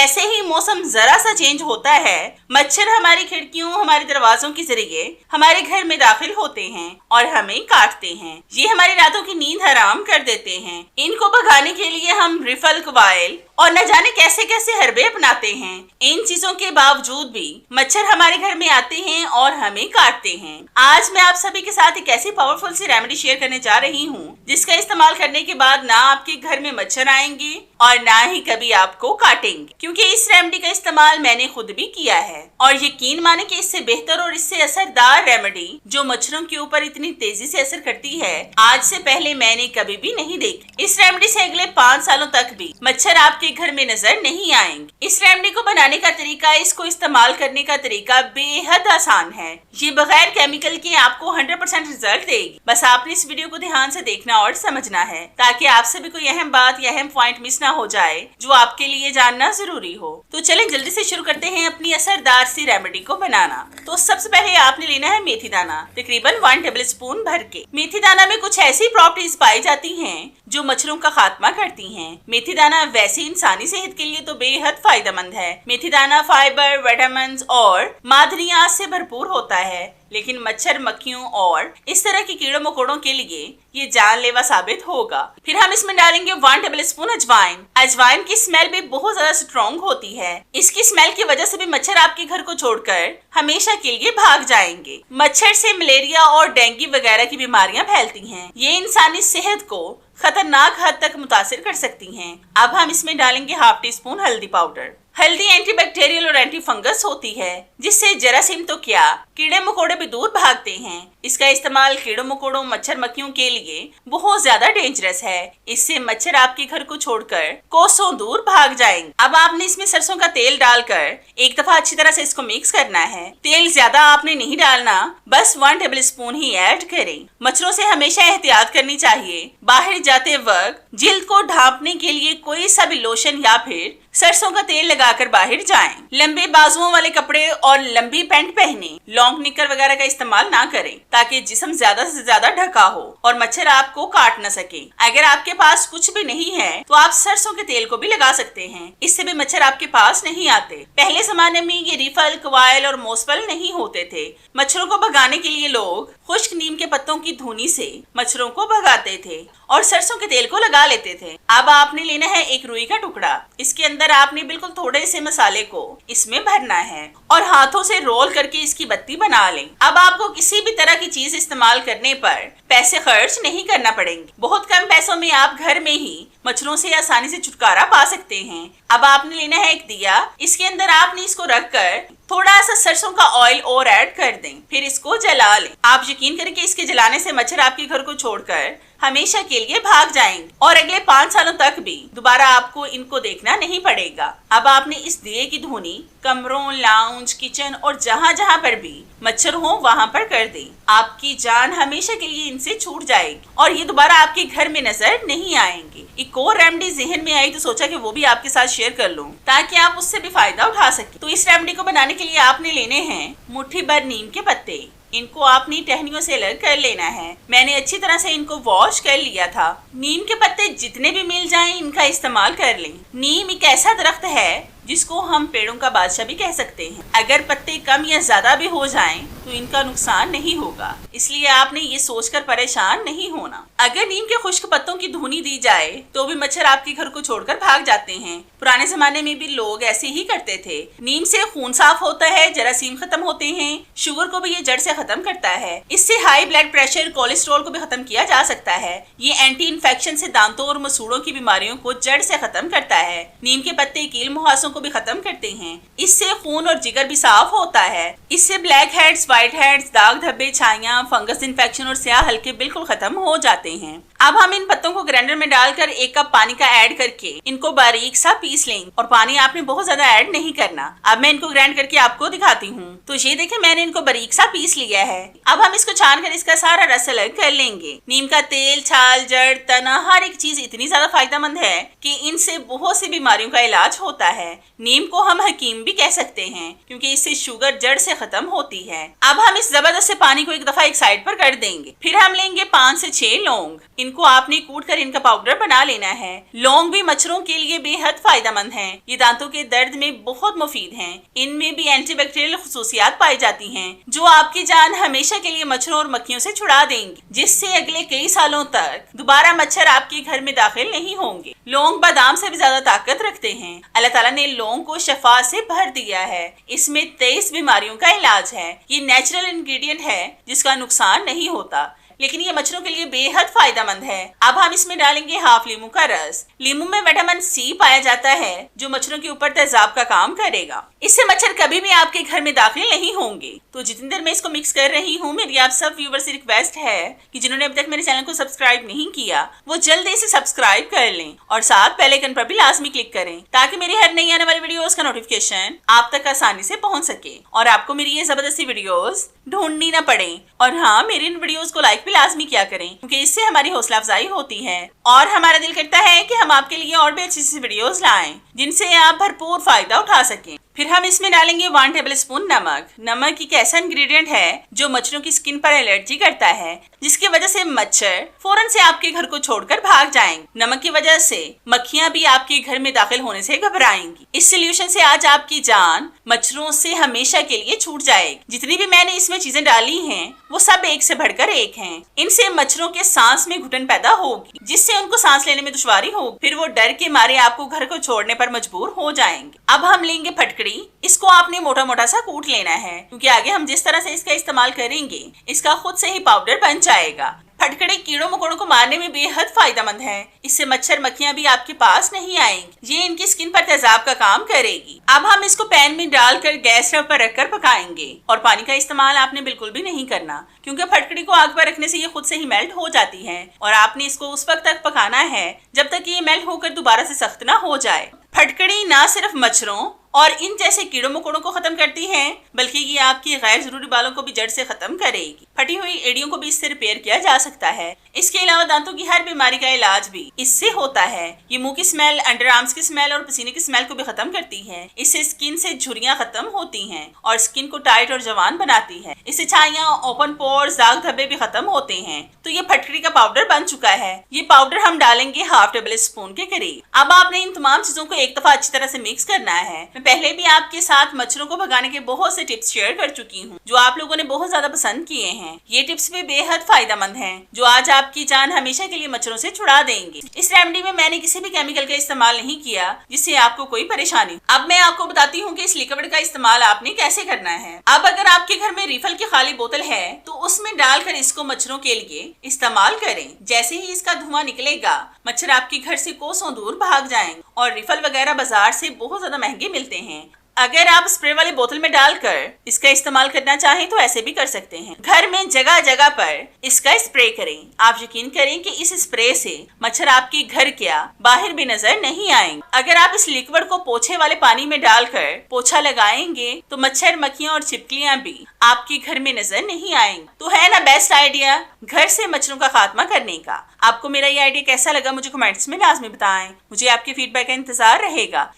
जैसे ही मौसम जरा सा चेंज होता है, मच्छर हमारी खिड़कियों, हमारे दरवाजों के जरिए हमारे घर में दाखिल होते हैं और हमें काटते हैं। ये हमारी रातों की नींद हराम कर देते हैं। इनको भगाने के लिए हम रिफल, क्वाइल और न जाने कैसे कैसे हरबे अपनाते हैं। इन चीजों के बावजूद भी मच्छर हमारे घर में आते हैं और हमें काटते हैं। आज मैं आप सभी के साथ एक ऐसी पावरफुल सी रेमेडी शेयर करने जा रही हूँ जिसका इस्तेमाल करने के बाद ना आपके घर में मच्छर आएंगे और ना ही कभी आपको काटेंगे, क्योंकि इस रेमेडी का इस्तेमाल मैंने खुद भी किया है और यकीन माने कि इससे बेहतर और इससे असरदार रेमेडी जो मच्छरों के ऊपर इतनी तेजी से असर करती है, आज से पहले मैंने कभी भी नहीं देखी। इस रेमेडी से अगले 5 सालों तक भी मच्छर आपके घर में नजर नहीं आएंगे। इस रेमेडी को बनाने का तरीका, इसको इस्तेमाल करने का तरीका बेहद आसान है। ये बगैर केमिकल के आपको 100% रिजल्ट देगी। बस आपने इस वीडियो को ध्यान से देखना और समझना है ताकि आपसे भी कोई अहम बात या अहम पॉइंट मिस ना हो जाए जो आपके लिए जानना जरूरी हो। तो चलें जल्दी से शुरू करते हैं अपनी असरदार सी रेमेडी को बनाना। तो सबसे पहले आपने लेना है मेथी दाना, तकरीबन 1 टेबल स्पून भर के। मेथी दाना में कुछ ऐसी प्रॉपर्टीज पाई जाती हैं जो मच्छरों का खात्मा करती हैं। मेथी दाना वैसे इंसानी सेहत के लिए तो बेहद फायदेमंद है। मेथी दाना फाइबर, विटामिन और मादनियात से भरपूर होता है, लेकिन मच्छर, मक्खियों और इस तरह के कीड़ों मकोड़ों के लिए ये जानलेवा साबित होगा। फिर हम इसमें डालेंगे 1 टेबल स्पून अजवाइन। अजवाइन की स्मेल भी बहुत ज्यादा स्ट्रॉन्ग होती है। इसकी स्मेल की वजह से भी मच्छर आपके घर को छोड़कर हमेशा के लिए भाग जाएंगे। मच्छर से मलेरिया और डेंगू वगैरह की बीमारियां फैलती हैं। ये इंसानी सेहत को खतरनाक हद तक मुतासिर कर सकती हैं। अब हम इसमें डालेंगे ½ टीस्पून हल्दी पाउडर। हल्दी एंटीबैक्टीरियल और एंटी फंगस होती है, जिससे जरासीम तो क्या कीड़े मकोड़े भी दूर भागते हैं। इसका इस्तेमाल कीड़ों मकोड़ों, मच्छर मक्खियों के लिए बहुत ज्यादा डेंजरस है। इससे मच्छर आपके घर को छोड़कर कोसों दूर भाग जाएंगे। अब आपने इसमें सरसों का तेल डालकर एक दफा अच्छी तरह से इसको मिक्स करना है। तेल ज्यादा आपने नहीं डालना, बस 1 टेबल स्पून ही ऐड करें। मच्छरों से हमेशा एहतियात करनी चाहिए। बाहर जाते वक्त जिल्द को ढांपने के लिए कोई सा भी लोशन या फिर सरसों का तेल लगाकर बाहर जाएं। लंबे बाजुओं वाले कपड़े और लंबी पैंट पहने, लॉन्ग निकर वगैरह का इस्तेमाल ना करें ताकि जिस्म ज्यादा से ज्यादा ढका हो और मच्छर आपको काट न सके। अगर आपके पास कुछ भी नहीं है तो आप सरसों के तेल को भी लगा सकते हैं, इससे भी मच्छर आपके पास नहीं आते। पहले जमाने में ये रिफल, क्वाइल और मोसपल नहीं होते थे। मच्छरों को भगाने के लिए लोग खुश्क नीम के पत्तों की धुनी से मच्छरों को भगाते थे और सरसों के तेल को लगा लेते थे। अब आपने लेना है एक रुई का टुकड़ा। इसके अंदर आपने बिल्कुल थोड़े से मसाले को इसमें भरना है और हाथों से रोल करके इसकी बत्ती बना लें। अब आपको किसी भी तरह की चीज इस्तेमाल करने पर पैसे खर्च नहीं करना पड़ेंगे। बहुत कम पैसों में आप घर में ही मच्छरों से आसानी से छुटकारा पा सकते हैं। अब आपने लेना है एक दिया। इसके अंदर आपने इसको रखकर थोड़ा सा सरसों का ऑयल और ऐड कर दें, फिर इसको जला लें। आप यकीन करें कि इसके जलाने से मच्छर आपके घर को छोड़कर हमेशा के लिए भाग जाएंगे और अगले 5 सालों तक भी दोबारा आपको इनको देखना नहीं पड़ेगा। अब आपने इस दिए की धुनी कमरों, लाउंज, किचन और जहाँ जहाँ पर भी मच्छर हो वहाँ पर कर दें। आपकी जान हमेशा के लिए इनसे छूट जाएगी और ये दोबारा आपके घर में नजर नहीं आएंगे। एक और रेमेडी जहन में आई तो सोचा कि वो भी आपके साथ शेयर कर लूं ताकि आप उससे भी फायदा उठा सकें। तो इस रेमेडी को बनाने के लिए आपने लेने हैं मुट्ठी भर नीम के पत्ते। इनको आपने टहनियों से अलग कर लेना है। मैंने अच्छी तरह से इनको वॉश कर लिया था। नीम के पत्ते जितने भी मिल जाएं इनका इस्तेमाल कर लें। नीम एक ऐसा दरख्त है जिसको हम पेड़ों का बादशाह भी कह सकते हैं। अगर पत्ते कम या ज्यादा भी हो जाएं तो इनका नुकसान नहीं होगा, इसलिए आपने ये सोचकर परेशान नहीं होना। अगर नीम के खुश्क पत्तों की धुनी दी जाए तो भी मच्छर आपके घर को छोड़कर भाग जाते हैं। पुराने जमाने में भी लोग ऐसे ही करते थे। नीम से खून साफ होता है, जरासीम खत्म होते हैं, शुगर को भी ये जड़ से खत्म करता है। इससे हाई ब्लड प्रेशर, कोलेस्ट्रॉल को भी खत्म किया जा सकता है। ये एंटी इन्फेक्शन से दांतों और मसूड़ों की बीमारियों को जड़ से खत्म करता है। नीम के पत्ते कील मुहासों को भी खत्म करते हैं। इससे खून और जिगर भी साफ होता है। इससे ब्लैक हेड्स, व्हाइट हेड्स, दाग धब्बे, छाइयां, फंगस इन्फेक्शन और स्याह हल्के बिल्कुल खत्म हो जाते हैं। अब हम इन पत्तों को ग्राइंडर में डालकर 1 कप पानी का ऐड करके इनको बारीक सा पीस लेंगे और पानी आपने बहुत ज्यादा ऐड नहीं करना। अब मैं इनको ग्राइंड करके आपको दिखाती हूँ। तो ये देखें, मैंने इनको बारीक सा पीस लिया है। अब हम इसको छान कर इसका सारा रस अलग कर लेंगे। नीम का तेल, छाल, जड़, तना, हर एक चीज इतनी ज्यादा फायदेमंद है कि इनसे बहुत सी बीमारियों का इलाज होता है। नीम को हम हकीम भी कह सकते हैं क्योंकि इससे शुगर जड़ से खत्म होती है। अब हम इस जबरदस्त से पानी को एक दफा एक साइड पर कर देंगे। फिर हम लेंगे 5 से 6 लौंग। इनको इनको आपने कूट कर इनका पाउडर बना लेना है। लौंग भी मच्छरों के लिए बेहद फायदेमंद है। ये दांतों के दर्द में बहुत मुफीद है। इनमें भी एंटीबैक्टीरियल खुसूसियात पाई जाती हैं, जो आपकी जान हमेशा के लिए मच्छरों और मक्खियों से छुड़ा देंगी, जिससे अगले कई सालों तक दोबारा मच्छर आपके घर में दाखिल नहीं होंगे। लौंग बादाम से भी ज्यादा ताकत रखते हैं। अल्लाह ताला ने लौंग को शफा से भर दिया है। इसमें 23 बीमारियों का इलाज है। ये नेचुरल इंग्रेडिएंट है जिसका नुकसान नहीं होता, लेकिन ये मच्छरों के लिए बेहद फायदेमंद है। अब हम इसमें डालेंगे हाफ लीमू का रस। लीमू में विटामिन सी पाया जाता है, जो मच्छरों के ऊपर तेजाब का काम करेगा। इससे मच्छर कभी भी आपके घर में दाखिल नहीं होंगे। तो जितनी देर मैं इसको मिक्स कर रही हूँ, मेरी आप सब व्यूवर से रिक्वेस्ट है कि जिन्होंने अभी तक मेरे चैनल को सब्सक्राइब नहीं किया, वो जल्दी से सब्सक्राइब कर लें और साथ बेल आइकन पर भी लाजमी क्लिक करें, ताकि मेरी हर नई आने वाली वीडियोस का नोटिफिकेशन आप तक आसानी से पहुंच सके और आपको मेरी ये जबरदस्ती वीडियोस ढूंढनी न पड़े। और हाँ, मेरी इन वीडियोस को लाइक भी लाजमी किया करें, क्योंकि इससे हमारी हौसला अफजाई होती है और हमारा दिल करता है कि हम आपके लिए और भी अच्छी अच्छी वीडियोस लाएं, जिनसे आप भरपूर फायदा उठा सकें। फिर हम इसमें डालेंगे 1 टेबलस्पून नमक। नमक एक ऐसा इंग्रेडिएंट है जो मच्छरों की स्किन पर एलर्जी करता है, जिसकी वजह से मच्छर फौरन से आपके घर को छोड़कर भाग जाएंगे। नमक की वजह से मक्खियां भी आपके घर में दाखिल होने से घबराएंगी। इस सोल्यूशन से आज आपकी जान मच्छरों से हमेशा के लिए छूट जाएगी। जितनी भी मैंने इसमें चीजें डाली हैं, वो सब एक से बढ़कर एक हैं। इनसे मच्छरों के सांस में घुटन पैदा होगी, जिससे उनको सांस लेने में दुश्वारी होगी। फिर वो डर के मारे आपको घर को छोड़ने पर मजबूर हो जाएंगे। अब हम लेंगे फटकड़ी। इसको आपने मोटा मोटा सा कूट लेना है, क्योंकि आगे हम जिस तरह से इसका इस्तेमाल करेंगे, इसका खुद से ही पाउडर बन जाएगा। फटकड़ी कीड़ों मकोड़ों को मारने में बेहद फायदेमंद है। इससे मच्छर मक्खियां भी आपके पास नहीं आएंगी। ये इनकी स्किन पर तेजाब का काम करेगी। अब हम इसको पैन में डालकर गैस स्टव पर रखकर पकाएंगे और पानी का इस्तेमाल आपने बिल्कुल भी नहीं करना, क्योंकि फटकड़ी को आग पर रखने से ये खुद से ही मेल्ट हो जाती है और आपने इसको उस वक्त तक पकाना है जब तक ये मेल्ट होकर दोबारा से सख्त ना हो जाए। फटकड़ी ना सिर्फ मच्छरों और इन जैसे कीड़ों मकोड़ों को खत्म करती है, बल्कि ये आपकी गैर जरूरी बालों को भी जड़ से खत्म करेगी। फटी हुई एड़ियों को भी इससे रिपेयर किया जा सकता है। इसके अलावा दांतों की हर बीमारी का इलाज भी इससे होता है। ये मुंह की स्मेल, अंडर आर्म्स की स्मेल और पसीने की स्मेल को भी खत्म करती है। इससे स्किन से झुर्रियां खत्म होती हैं और स्किन को टाइट और जवान बनाती है। इससे छाइयां, ओपन पोर्स, दाग धब्बे भी खत्म होते हैं। तो ये फटकड़ी का पाउडर बन चुका है। ये पाउडर हम डालेंगे हाफ टेबल स्पून के करीब। अब आपने इन तमाम चीजों को एक दफा अच्छी तरह से मिक्स करना है। मैं पहले भी आपके साथ मच्छरों को भगाने के बहुत से टिप्स शेयर कर चुकी हूँ, जो आप लोगों ने बहुत ज्यादा पसंद किए हैं। ये टिप्स भी बेहद फायदेमंद हैं, जो आज आपकी जान हमेशा के लिए मच्छरों से छुड़ा देंगे। इस रेमेडी में मैंने किसी भी केमिकल का इस्तेमाल नहीं किया जिससे आपको कोई परेशानी। अब मैं आपको बताती हूँ कि इस लिक्विड का इस्तेमाल आपने कैसे करना है। अब अगर आपके घर में रिफल की खाली बोतल है, तो उसमें डालकर इसको मच्छरों के लिए इस्तेमाल करें। जैसे ही इसका धुआं निकलेगा, मच्छर आपके घर से कोसों दूर भाग जाएंगे और रिफल वगैरह बाजार से बहुत ज्यादा महंगे मिलते हैं। अगर आप स्प्रे वाली बोतल में डालकर इसका इस्तेमाल करना चाहें तो ऐसे भी कर सकते हैं। घर में जगह जगह पर इसका स्प्रे करें। आप यकीन करें कि इस स्प्रे से मच्छर आपके घर क्या बाहर भी नजर नहीं आएंगे। अगर आप इस लिक्विड को पोछे वाले पानी में डालकर पोछा लगाएंगे तो मच्छर, मक्खियां और छिपकलियां भी आपके घर में नजर नहीं आएंगी। तो है ना बेस्ट आइडिया घर से मच्छरों का खात्मा करने का। आपको मेरा ये आइडिया कैसा लगा मुझे कमेंट्स में लाजमी बताएं। मुझे आपके फीडबैक का इंतजार रहेगा।